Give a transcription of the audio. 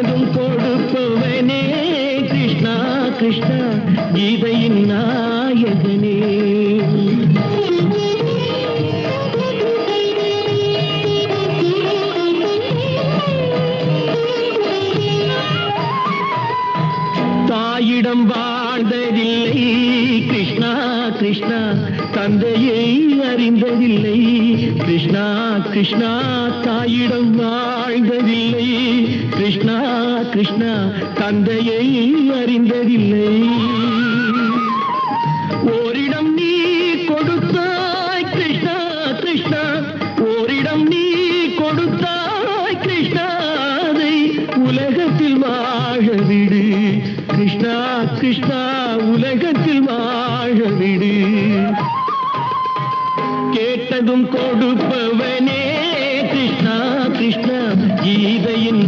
கேட்டதும் கொடுப்பவனே கிருஷ்ணா கிருஷ்ணா கீதையின் நாயகனே. தாயிடம் வாழ்ந்ததில்லை கிருஷ்ணா கிருஷ்ணா தந்தையை அறிந்ததில்லை கிருஷ்ணா கிருஷ்ணா தாயிடம் வாழ்ந்ததில்லை கிருஷ்ணா கிருஷ்ணா தந்தையை அறிந்ததில்லை. ஓரிடம் நீ கொடுத்தாய் கிருஷ்ணா கிருஷ்ணா ஓரிடம் நீ கொடுத்தாய் கிருஷ்ணா அதை உலகத்தில் வாழ விடு கிருஷ்ணா கிருஷ்ணா உலகத்தில் வாழ விடு. கேட்டதும் கொடுப்பவனே கிருஷ்ணா கிருஷ்ணா கீதையின்